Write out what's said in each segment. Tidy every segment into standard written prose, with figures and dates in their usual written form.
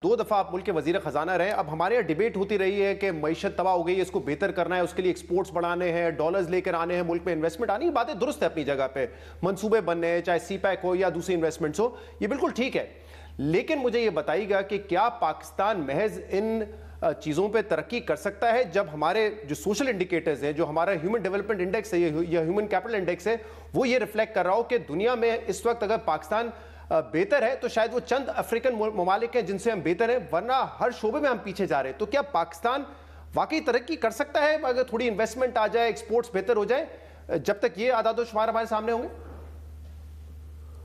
दो दफा आप मुल्क के वजीर खजाना रहे। अब हमारे यहाँ डिबेट होती रही है कि मईशत तबाह हो गई है, इसको बेहतर करना है, उसके लिए एक्सपोर्ट्स बढ़ाने हैं, डॉलर्स लेकर आने हैं, मुल्क में इन्वेस्टमेंट आनी। ये बातें दुरुस्त है अपनी जगह पे, मंसूबे बनने हैं, चाहे सी पैक हो या दूसरी इन्वेस्टमेंट्स हो, ये बिल्कुल ठीक है। लेकिन मुझे ये बताइएगा कि क्या पाकिस्तान महज इन चीज़ों पे तरक्की कर सकता है जब हमारे जो सोशल इंडिकेटर्स हैं, जो हमारा ह्यूमन डेवलपमेंट इंडेक्स है या ह्यूमन कैपिटल इंडेक्स है, वो ये रिफ्लेक्ट कर रहा हो कि दुनिया में इस वक्त अगर पाकिस्तान बेहतर है तो शायद वो चंद अफ्रीकन ममालिक हैं जिनसे हम बेहतर हैं, वरना हर शोबे में हम पीछे जा रहे हैं। तो क्या पाकिस्तान वाकई तरक्की कर सकता है अगर थोड़ी इन्वेस्टमेंट आ जाए, एक्सपोर्ट्स बेहतर हो जाए, जब तक ये आदाद-ओ-शुमार हमारे सामने होंगे?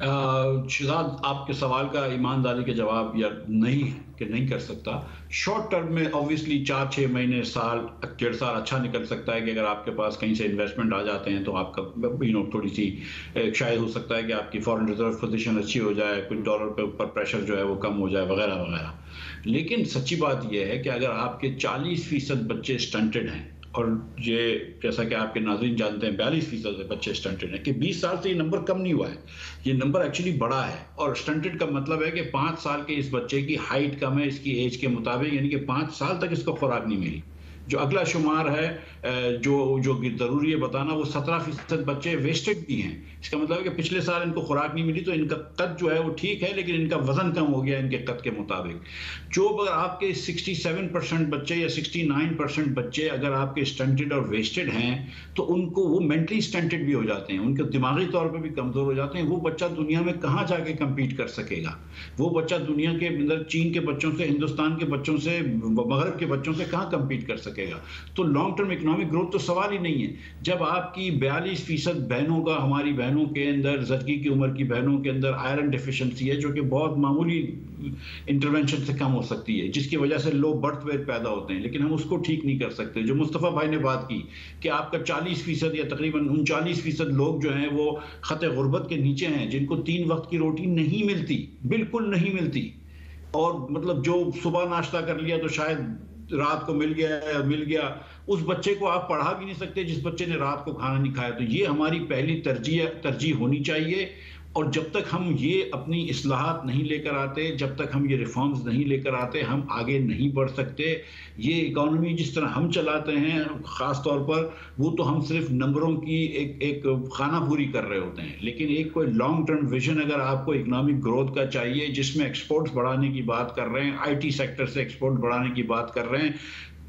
शहजाद, आपके सवाल का ईमानदारी के जवाब या नहीं है कि नहीं कर सकता। शॉर्ट टर्म में ऑब्वियसली 4-6 महीने, साल, 1.5 साल अच्छा निकल सकता है कि अगर आपके पास कहीं से इन्वेस्टमेंट आ जाते हैं तो आपका थोड़ी सी शायद हो सकता है कि आपकी फॉरेन रिजर्व पोजीशन अच्छी हो जाए, कुछ डॉलर पे ऊपर प्रेशर जो है वो कम हो जाए वगैरह वगैरह। लेकिन सच्ची बात यह है कि अगर आपके 40% बच्चे स्टंटेड हैं, और ये जैसा कि आपके नाज़रीन जानते हैं 42% बच्चे स्टंटेड हैं, कि 20 साल से ये नंबर कम नहीं हुआ है, ये नंबर एक्चुअली बड़ा है। और स्टंटेड का मतलब है कि 5 साल के इस बच्चे की हाइट कम है इसकी एज के मुताबिक, यानी कि 5 साल तक इसको खुराक नहीं मिली। जो अगला शुमार है जो ज़रूरी है बताना, वो 17% बच्चे वेस्टेड भी हैं। इसका मतलब है कि पिछले साल इनको खुराक नहीं मिली तो इनका कद जो है वो ठीक है, लेकिन इनका वजन कम हो गया इनके कद के मुताबिक। जो अगर आपके 67% बच्चे या 69% बच्चे अगर आपके स्टंटेड और वेस्टेड हैं तो उनको वो मेंटली स्टंटेड भी हो जाते हैं, उनके दिमागी तौर पर भी कमज़ोर हो जाते हैं। वो बच्चा दुनिया में कहाँ जाके कम्पीट कर सकेगा? वो बच्चा दुनिया के अंदर चीन के बच्चों से, हिंदुस्तान के बच्चों से, मगरब के बच्चों से कहाँ कम्पीट कर सकेगा? तो लॉन्ग टर्म इकोनॉमिक ग्रोथ तो सवाल ही नहीं है। जब आपकी 42% बहनों का, हमारी बहनों के अंदर, ज़चगी की उम्र की बहनों के अंदर आयरन डिफिशिएंसी है, जो कि बहुत मामूली इंटरवेंशन से कम हो सकती है, जिसकी वजह से लो बर्थ वेट पैदा होते हैं, लेकिन हम उसको ठीक नहीं कर सकते। जो मुस्तफ़ा भाई ने बात की कि आपका 40% या तकरीबन 39% लोग जो हैं वो खत गुर्बत के नीचे हैं, जिनको 3 वक्त की रोटी नहीं मिलती, बिल्कुल नहीं मिलती। और मतलब जो सुबह नाश्ता कर लिया तो शायद रात को मिल गया, उस बच्चे को आप पढ़ा भी नहीं सकते जिस बच्चे ने रात को खाना नहीं खाया। तो ये हमारी पहली तरजीह होनी चाहिए। और जब तक हम ये अपनी इस्लाहात नहीं लेकर आते, जब तक हम ये रिफॉर्म्स नहीं लेकर आते, हम आगे नहीं बढ़ सकते। ये इकॉनमी जिस तरह हम चलाते हैं ख़ास तौर पर, वो तो हम सिर्फ नंबरों की एक खाना पूरी कर रहे होते हैं। लेकिन एक कोई लॉन्ग टर्म विजन अगर आपको इकनॉमिक ग्रोथ का चाहिए, जिसमें एक्सपोर्ट्स बढ़ाने की बात कर रहे हैं, IT सेक्टर से एक्सपोर्ट बढ़ाने की बात कर रहे हैं,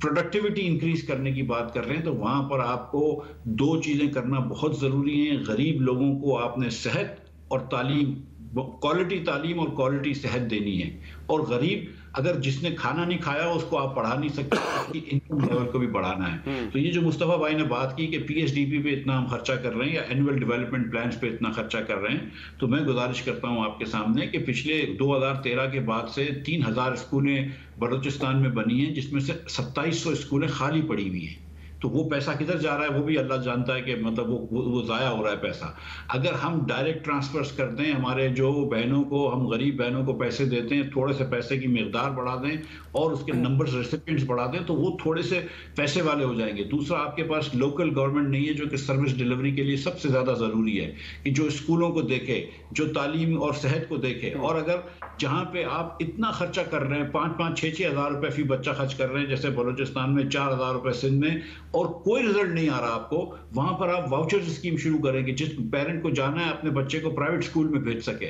प्रोडक्टिविटी इंक्रीज करने की बात कर रहे हैं, तो वहाँ पर आपको 2 चीज़ें करना बहुत ज़रूरी हैं। गरीब लोगों को आपने सेहत और तालीम, क्वालिटी तालीम और क्वालिटी सेहत देनी है। और गरीब, अगर जिसने खाना नहीं खाया उसको आप पढ़ा नहीं सकते, उसकी इनकम लेवल को भी बढ़ाना है। तो ये जो मुस्तफ़ा भाई ने बात की कि PSDP पे इतना हम खर्चा कर रहे हैं या एनुअल डेवलपमेंट प्लान्स पे इतना खर्चा कर रहे हैं, तो मैं गुजारिश करता हूँ आपके सामने कि पिछले 2013 के बाद से 3000 स्कूलें बलूचिस्तान में बनी हैं, जिसमें से 2700 स्कूलें खाली पड़ी हुई हैं। तो वो पैसा किधर जा रहा है वो भी अल्लाह जानता है कि मतलब वो ज़ाया हो रहा है पैसा। अगर हम डायरेक्ट ट्रांसफर्स कर दें, हमारे जो बहनों को, हम गरीब बहनों को पैसे देते हैं, थोड़े से पैसे की मिकदार बढ़ा दें और उसके नंबर्स, रेसिपिएंट्स बढ़ा दें, तो वो थोड़े से पैसे वाले हो जाएंगे। दूसरा, आपके पास लोकल गवर्नमेंट नहीं है, जो कि सर्विस डिलीवरी के लिए सबसे ज़्यादा ज़रूरी है, कि जो स्कूलों को देखे, जो तालीम और सेहत को देखे। और अगर जहाँ पे आप इतना खर्चा कर रहे हैं, 5-5, 6-6 हज़ार रुपये फी बच्चा खर्च कर रहे हैं, जैसे बलूचिस्तान में 4,000 रुपये सिंध में, और कोई रिजल्ट नहीं आ रहा आपको, वहां पर आप वाउचर स्कीम शुरू करेंगे। जिस पेरेंट को जाना है अपने बच्चे को प्राइवेट स्कूल में भेज सके।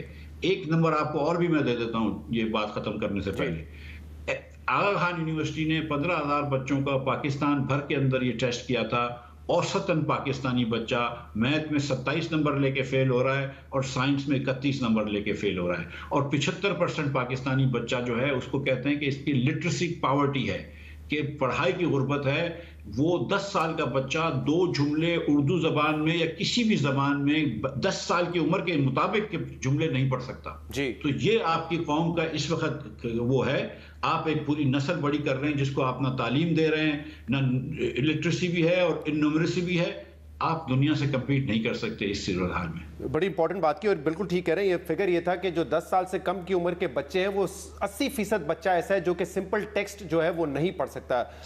एक नंबर आपको और भी मैं दे देता हूं ये बात खत्म करने से पहले। आगा खान यूनिवर्सिटी ने 15,000 बच्चों का पाकिस्तान भर के अंदर ये टेस्ट किया था। औसतन पाकिस्तानी बच्चा मैथ में 27 नंबर लेके फेल हो रहा है और साइंस में 31 नंबर लेके फेल हो रहा है। और 75% पाकिस्तानी बच्चा जो है उसको कहते हैं कि इसकी लिटरेसी पॉवर्टी है, कि पढ़ाई की गुर्बत है। वो 10 साल का बच्चा 2 जुमले उर्दू ज़बान में या किसी भी ज़बान में 10 साल की उम्र के मुताबिक के जुमले नहीं पढ़ सकता जी। तो ये आपकी कौम का इस वक्त वो है। आप एक पूरी नस्ल बड़ी कर रहे हैं जिसको आप ना तालीम दे रहे हैं, ना लिटरेसी भी है और न्यूमरेसी भी है। आप दुनिया से कम्पीट नहीं कर सकते इस सूरत हाल में। बड़ी इंपॉर्टेंट बात की और बिल्कुल ठीक कह रहे हैं। ये फिगर ये था कि जो 10 साल से कम की उम्र के बच्चे हैं वो 80% बच्चा ऐसा है जो कि सिंपल टेक्स्ट जो है वो नहीं पढ़ सकता।